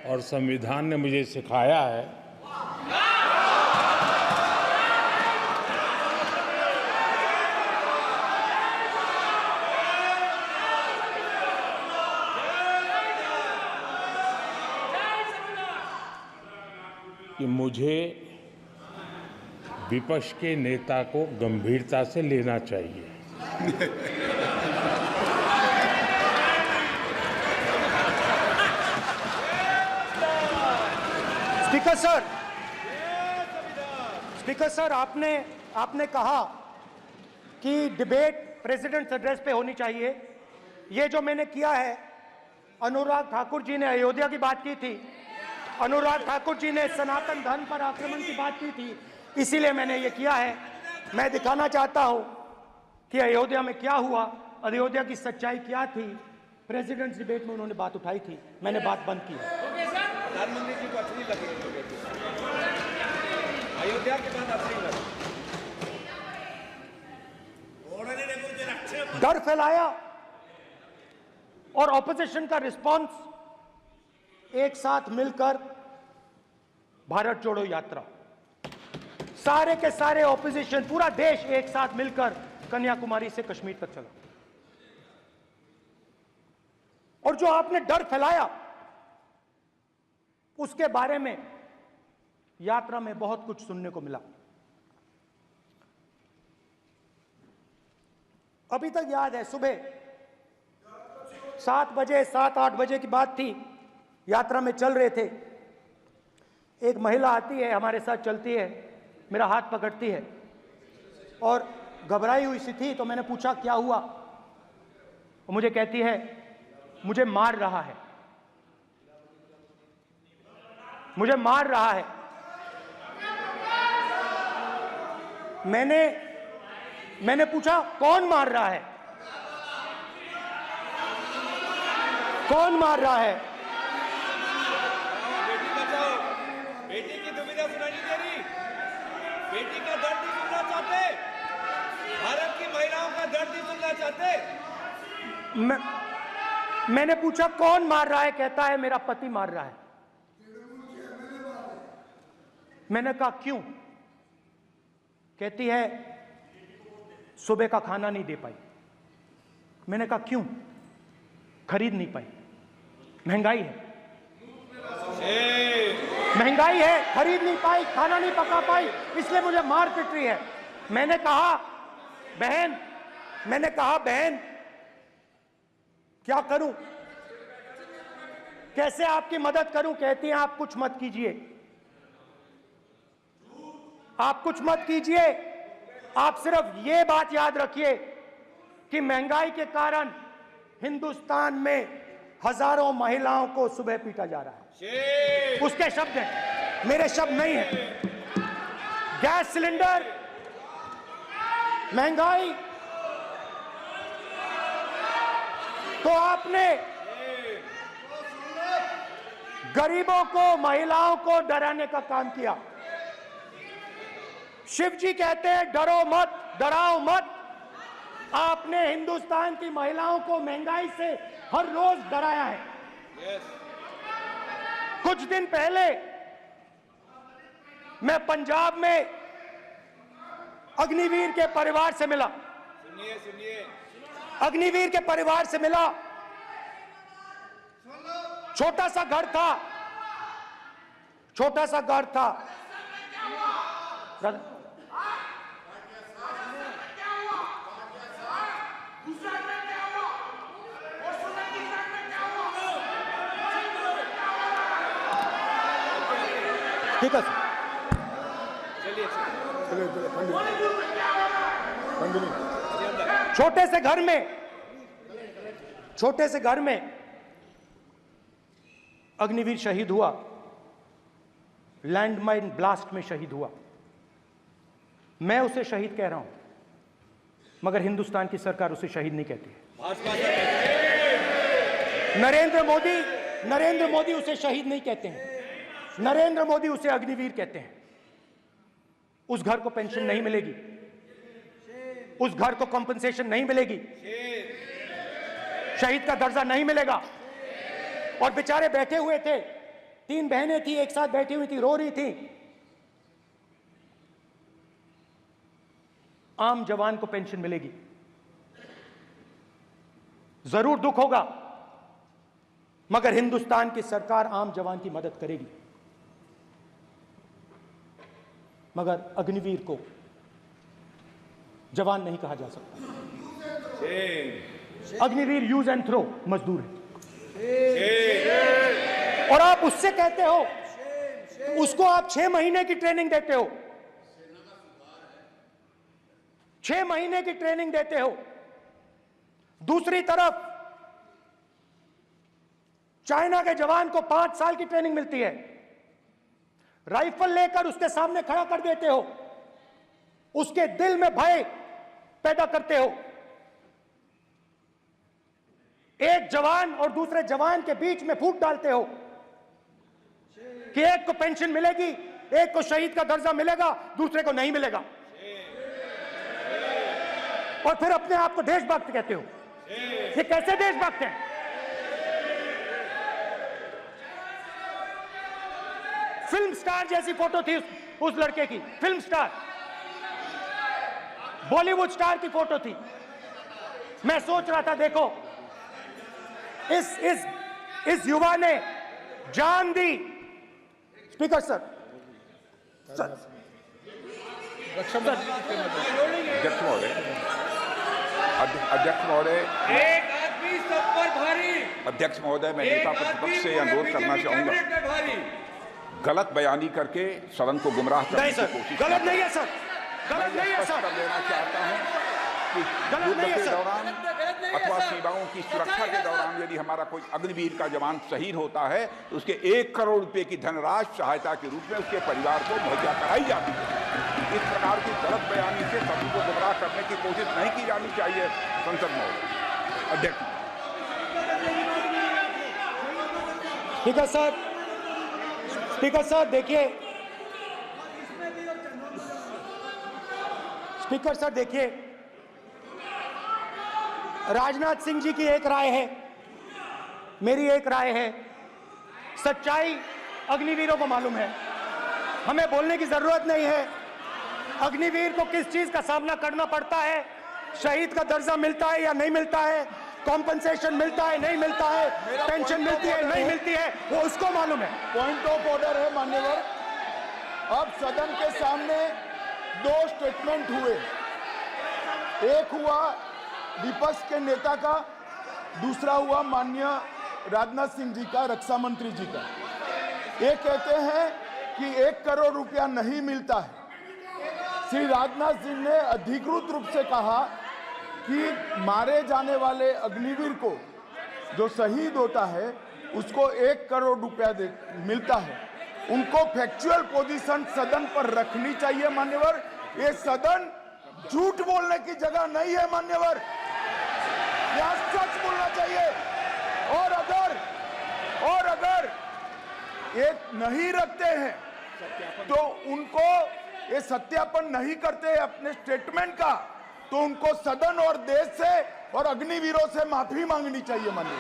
और संविधान ने मुझे सिखाया है कि मुझे विपक्ष के नेता को गंभीरता से लेना चाहिए। स्पीकर सर, आपने कहा कि डिबेट प्रेसिडेंट्स एड्रेस पे होनी चाहिए। ये जो मैंने किया है, अनुराग ठाकुर जी ने अयोध्या की बात की थी, अनुराग ठाकुर जी ने सनातन धर्म पर आक्रमण की बात की थी, इसीलिए मैंने ये किया है। मैं दिखाना चाहता हूं कि अयोध्या में क्या हुआ, अयोध्या की सच्चाई क्या थी। प्रेसिडेंट्स डिबेट में उन्होंने बात उठाई थी, मैंने बात बंद की। प्रधानमंत्री जी को अच्छी लगी अयोध्या की बात अच्छी लगी। डर फैलाया और ऑपोजिशन का रिस्पांस, एक साथ मिलकर भारत जोड़ो यात्रा, सारे के सारे ऑपोजिशन, पूरा देश एक साथ मिलकर कन्याकुमारी से कश्मीर तक चला। और जो आपने डर फैलाया, उसके बारे में यात्रा में बहुत कुछ सुनने को मिला। अभी तक याद है, सुबह 7 बजे 7-8 बजे की बात थी, यात्रा में चल रहे थे। एक महिला आती है, हमारे साथ चलती है, मेरा हाथ पकड़ती है और घबराई हुई सी थी। तो मैंने पूछा क्या हुआ, वो मुझे कहती है मुझे मार रहा है, मुझे मार रहा है। मैंने पूछा कौन मार रहा है, कौन मार रहा है? बेटी बचाओ, बेटी की दुविधा सुनाई नहीं दे रही, बेटी का दर्द नहीं सुनना चाहते, भारत की महिलाओं का दर्द नहीं सुनना चाहते। मैंने पूछा कौन मार रहा है, कहता है मेरा पति मार रहा है। मैंने कहा क्यों? कहती है सुबह का खाना नहीं दे पाई। मैंने कहा क्यों? खरीद नहीं पाई, महंगाई है, महंगाई है, खरीद नहीं पाई, खाना नहीं पका पाई, इसलिए मुझे मार पिट रही है। मैंने कहा बहन क्या करूं, कैसे आपकी मदद करूं? कहती हैं आप कुछ मत कीजिए, आप कुछ मत कीजिए, आप सिर्फ ये बात याद रखिए कि महंगाई के कारण हिंदुस्तान में हजारों महिलाओं को सुबह पीटा जा रहा है। उसके शब्द हैं, मेरे शब्द नहीं है। गैस सिलेंडर, महंगाई, तो आपने गरीबों को, महिलाओं को डराने का काम किया। शिव जी कहते हैं डरो मत, डराओ मत। आपने हिंदुस्तान की महिलाओं को महंगाई से हर रोज डराया है। कुछ दिन पहले मैं पंजाब में अग्निवीर के परिवार से मिला। सुनिए अग्निवीर के परिवार से मिला। छोटा सा घर था, छोटा सा घर था। ठीक है, छोटे से घर में अग्निवीर शहीद हुआ, लैंडमाइन ब्लास्ट में शहीद हुआ। मैं उसे शहीद कह रहा हूं, मगर हिंदुस्तान की सरकार उसे शहीद नहीं कहती है। नरेंद्र मोदी उसे शहीद नहीं कहते हैं, नरेंद्र मोदी उसे अग्निवीर कहते हैं। उस घर को पेंशन नहीं मिलेगी, उस घर को कंपनसेशन नहीं मिलेगी, शहीद का दर्जा नहीं मिलेगा। और बेचारे बैठे हुए थे, 3 बहनें थी, एक साथ बैठी हुई थी, रो रही थी। आम जवान को पेंशन मिलेगी, जरूर दुख होगा, मगर हिंदुस्तान की सरकार आम जवान की मदद करेगी। मगर अग्निवीर को जवान नहीं कहा जा सकता। अग्निवीर यूज एंड थ्रो मजदूर है। और आप उससे कहते हो, उसको आप 6 महीने की ट्रेनिंग देते हो, 6 महीने की ट्रेनिंग देते हो। दूसरी तरफ चाइना के जवान को 5 साल की ट्रेनिंग मिलती है, राइफल लेकर उसके सामने खड़ा कर देते हो, उसके दिल में भय पैदा करते हो। एक जवान और दूसरे जवान के बीच में फूट डालते हो कि एक को पेंशन मिलेगी, एक को शहीद का दर्जा मिलेगा, दूसरे को नहीं मिलेगा, और फिर अपने आप को देशभक्त कहते हो। ये कैसे देशभक्त हैं? फिल्म स्टार जैसी फोटो थी उस लड़के की, फिल्म स्टार, बॉलीवुड स्टार की फोटो थी। मैं सोच रहा था, देखो इस युवा ने जान दी। स्पीकर सर, अध्यक्ष महोदय, एक आदमी सब पर भारी। अध्यक्ष महोदय, मैं नेता प्रतिपक्ष से अनुरोध करना चाहूंगा, गलत बयानी करके सदन को गुमराह करने की कोशिश गलत नहीं है सर, गलत नहीं है सर, कर लेना चाहता हूं कि युद्ध के दौरान अथवा सेवाओं की सुरक्षा के दौरान यदि हमारा कोई अग्निवीर का जवान शहीद होता है तो उसके 1 करोड़ रुपए की धनराशि सहायता के रूप में उसके परिवार को मुहैया कराई जाती है। इस प्रकार की गलत बयानी से सभी को गुमराह करने की कोशिश नहीं की जानी चाहिए। संसद महोदय, अध्यक्ष। स्पीकर सर, स्पीकर सर देखिए, स्पीकर सर देखिए, राजनाथ सिंह जी की एक राय है, मेरी एक राय है। सच्चाई अग्निवीरों को मालूम है, हमें बोलने की जरूरत नहीं है। अग्निवीर को किस चीज का सामना करना पड़ता है, शहीद का दर्जा मिलता है या नहीं मिलता है, कॉम्पनसेशन मिलता है नहीं मिलता है, पेंशन मिलती है नहीं मिलती है, वो उसको मालूम है। पॉइंट ऑफ ऑर्डर है मान्यवर। अब सदन के सामने 2 स्टेटमेंट हुए, एक हुआ विपक्ष के नेता का, दूसरा हुआ माननीय राजनाथ सिंह जी का, रक्षा मंत्री जी का। ये कहते हैं कि 1 करोड़ रुपया नहीं मिलता है। श्री राजनाथ सिंह ने अधिकृत रूप से कहा कि मारे जाने वाले अग्निवीर को जो शहीद होता है उसको 1 करोड़ रुपया मिलता है। उनको फैक्चुअल पोजीशन सदन पर रखनी चाहिए मान्यवर। ये सदन झूठ बोलने की जगह नहीं है मान्यवर, यहाँ सच बोलना चाहिए। और अगर ये नहीं रखते हैं तो उनको ये सत्यापन नहीं करते अपने स्टेटमेंट का, तो उनको सदन और देश से और अग्निवीरों से माफी मांगनी चाहिए माननीय।